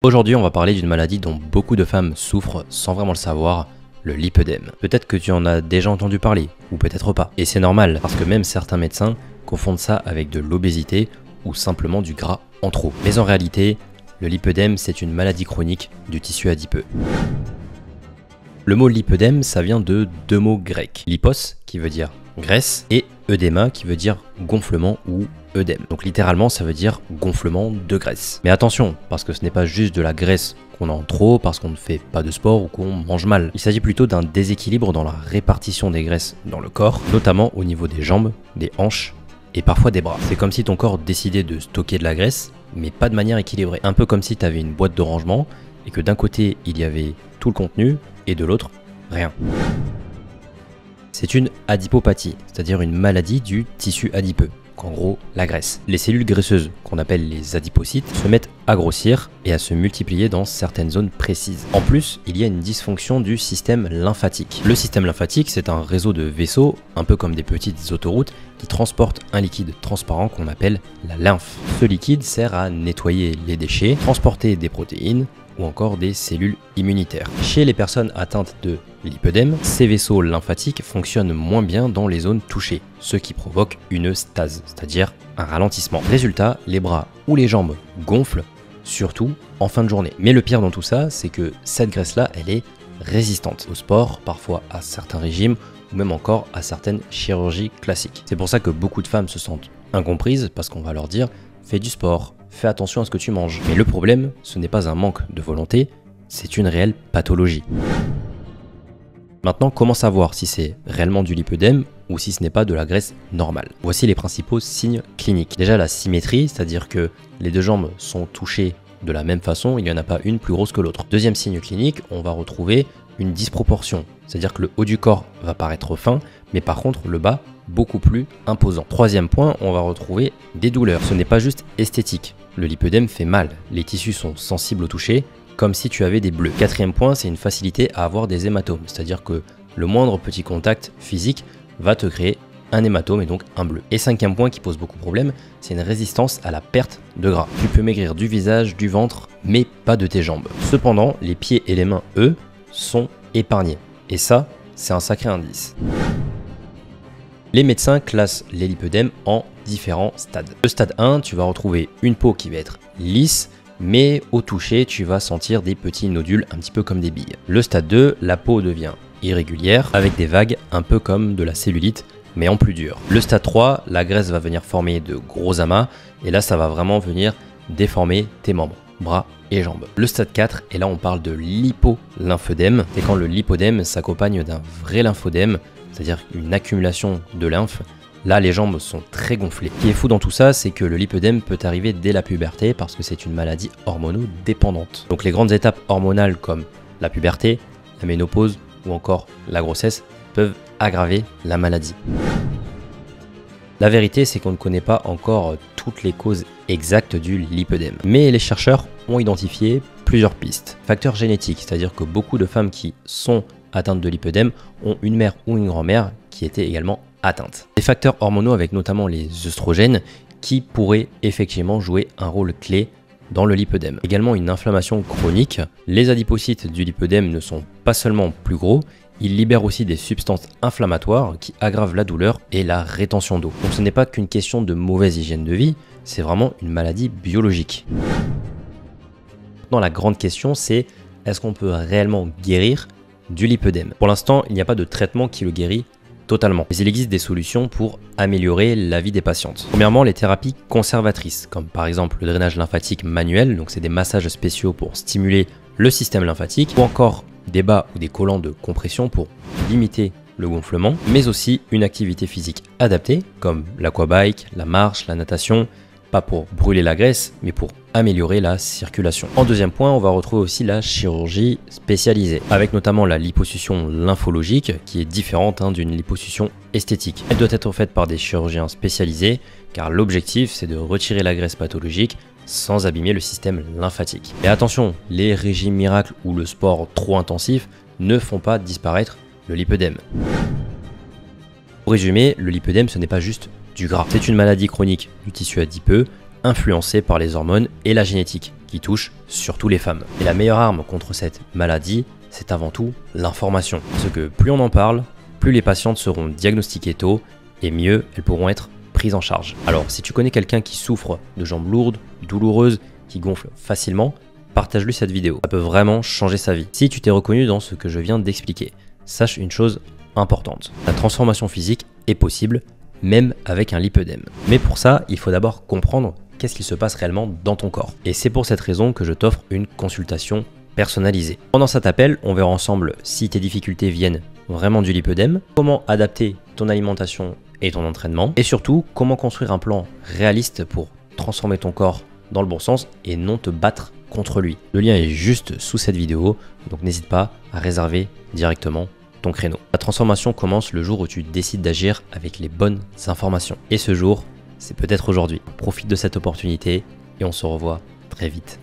Aujourd'hui, on va parler d'une maladie dont beaucoup de femmes souffrent sans vraiment le savoir, le lipœdème. Peut-être que tu en as déjà entendu parler, ou peut-être pas. Et c'est normal, parce que même certains médecins confondent ça avec de l'obésité ou simplement du gras en trop. Mais en réalité, le lipœdème, c'est une maladie chronique du tissu adipeux. Le mot lipœdème, ça vient de deux mots grecs. Lipos, qui veut dire graisse, et œdéma, qui veut dire gonflement ou œdème. Donc littéralement, ça veut dire gonflement de graisse. Mais attention, parce que ce n'est pas juste de la graisse qu'on a en trop, parce qu'on ne fait pas de sport ou qu'on mange mal. Il s'agit plutôt d'un déséquilibre dans la répartition des graisses dans le corps, notamment au niveau des jambes, des hanches et parfois des bras. C'est comme si ton corps décidait de stocker de la graisse, mais pas de manière équilibrée. Un peu comme si tu avais une boîte de rangement et que d'un côté, il y avait tout le contenu et de l'autre, rien. C'est une adipopathie, c'est-à-dire une maladie du tissu adipeux, qu'en gros, la graisse. Les cellules graisseuses, qu'on appelle les adipocytes, se mettent à grossir et à se multiplier dans certaines zones précises. En plus, il y a une dysfonction du système lymphatique. Le système lymphatique, c'est un réseau de vaisseaux, un peu comme des petites autoroutes, qui transportent un liquide transparent qu'on appelle la lymphe. Ce liquide sert à nettoyer les déchets, transporter des protéines, ou encore des cellules immunitaires. Chez les personnes atteintes de lipœdème, ces vaisseaux lymphatiques fonctionnent moins bien dans les zones touchées, ce qui provoque une stase, c'est-à-dire un ralentissement. Résultat, les bras ou les jambes gonflent, surtout en fin de journée. Mais le pire dans tout ça, c'est que cette graisse-là, elle est résistante au sport, parfois à certains régimes, ou même encore à certaines chirurgies classiques. C'est pour ça que beaucoup de femmes se sentent incomprises, parce qu'on va leur dire « fais du sport ». Fais attention à ce que tu manges. Mais le problème, ce n'est pas un manque de volonté, c'est une réelle pathologie. Maintenant, comment savoir si c'est réellement du lipœdème ou si ce n'est pas de la graisse normale? Voici les principaux signes cliniques. Déjà la symétrie, c'est-à-dire que les deux jambes sont touchées de la même façon, il n'y en a pas une plus grosse que l'autre. Deuxième signe clinique, on va retrouver une disproportion, c'est-à-dire que le haut du corps va paraître fin, mais par contre le bas beaucoup plus imposant. Troisième point, on va retrouver des douleurs. Ce n'est pas juste esthétique. Le lipœdème fait mal. Les tissus sont sensibles au toucher, comme si tu avais des bleus. Quatrième point, c'est une facilité à avoir des hématomes. C'est-à-dire que le moindre petit contact physique va te créer un hématome et donc un bleu. Et cinquième point qui pose beaucoup de problèmes, c'est une résistance à la perte de gras. Tu peux maigrir du visage, du ventre, mais pas de tes jambes. Cependant, les pieds et les mains, eux, sont épargnés. Et ça, c'est un sacré indice. Les médecins classent les lipœdèmes en différents stades. Le stade 1, tu vas retrouver une peau qui va être lisse, mais au toucher, tu vas sentir des petits nodules un petit peu comme des billes. Le stade 2, la peau devient irrégulière, avec des vagues un peu comme de la cellulite, mais en plus dur. Le stade 3, la graisse va venir former de gros amas, et là, ça va vraiment venir déformer tes membres, bras et jambes. Le stade 4, et là on parle de lipolymphœdème, c'est quand le lipœdème s'accompagne d'un vrai lymphodème, c'est-à-dire une accumulation de lymphe. Là, les jambes sont très gonflées. Ce qui est fou dans tout ça, c'est que le lipœdème peut arriver dès la puberté parce que c'est une maladie hormonodépendante. Donc les grandes étapes hormonales comme la puberté, la ménopause ou encore la grossesse peuvent aggraver la maladie. La vérité, c'est qu'on ne connaît pas encore toutes les causes exactes du lipœdème. Mais les chercheurs ont identifié plusieurs pistes. Facteurs génétiques, c'est-à-dire que beaucoup de femmes qui sont atteintes de lipœdème ont une mère ou une grand-mère qui était également atteinte. Des facteurs hormonaux avec notamment les œstrogènes qui pourraient effectivement jouer un rôle clé dans le lipœdème. Également une inflammation chronique. Les adipocytes du lipœdème ne sont pas seulement plus gros, ils libèrent aussi des substances inflammatoires qui aggravent la douleur et la rétention d'eau. Donc ce n'est pas qu'une question de mauvaise hygiène de vie, c'est vraiment une maladie biologique. Maintenant la grande question c'est, est-ce qu'on peut réellement guérir du lipœdème? Pour l'instant, il n'y a pas de traitement qui le guérit totalement. Mais il existe des solutions pour améliorer la vie des patientes. Premièrement, les thérapies conservatrices, comme par exemple le drainage lymphatique manuel, donc c'est des massages spéciaux pour stimuler le système lymphatique, ou encore des bas ou des collants de compression pour limiter le gonflement, mais aussi une activité physique adaptée, comme l'aquabike, la marche, la natation, pas pour brûler la graisse, mais pour améliorer la circulation. En deuxième point, on va retrouver aussi la chirurgie spécialisée, avec notamment la liposuction lymphologique, qui est différente d'une liposuction esthétique. Elle doit être faite par des chirurgiens spécialisés, car l'objectif, c'est de retirer la graisse pathologique sans abîmer le système lymphatique. Et attention, les régimes miracles ou le sport trop intensif ne font pas disparaître le lipœdème. Pour résumer, le lipœdème, ce n'est pas juste du gras. C'est une maladie chronique du tissu adipeux influencée par les hormones et la génétique qui touche surtout les femmes. Et la meilleure arme contre cette maladie, c'est avant tout l'information. Parce que plus on en parle, plus les patientes seront diagnostiquées tôt et mieux elles pourront être prises en charge. Alors si tu connais quelqu'un qui souffre de jambes lourdes, douloureuses, qui gonflent facilement, partage-lui cette vidéo. Ça peut vraiment changer sa vie. Si tu t'es reconnu dans ce que je viens d'expliquer, sache une chose importante. La transformation physique est possible, même avec un lipœdème. Mais pour ça, il faut d'abord comprendre qu'est-ce qui se passe réellement dans ton corps. Et c'est pour cette raison que je t'offre une consultation personnalisée. Pendant cet appel, on verra ensemble si tes difficultés viennent vraiment du lipœdème, comment adapter ton alimentation et ton entraînement, et surtout comment construire un plan réaliste pour transformer ton corps dans le bon sens et non te battre contre lui. Le lien est juste sous cette vidéo, donc n'hésite pas à réserver directement ton créneau. La transformation commence le jour où tu décides d'agir avec les bonnes informations. Et ce jour, c'est peut-être aujourd'hui. Profite de cette opportunité et on se revoit très vite.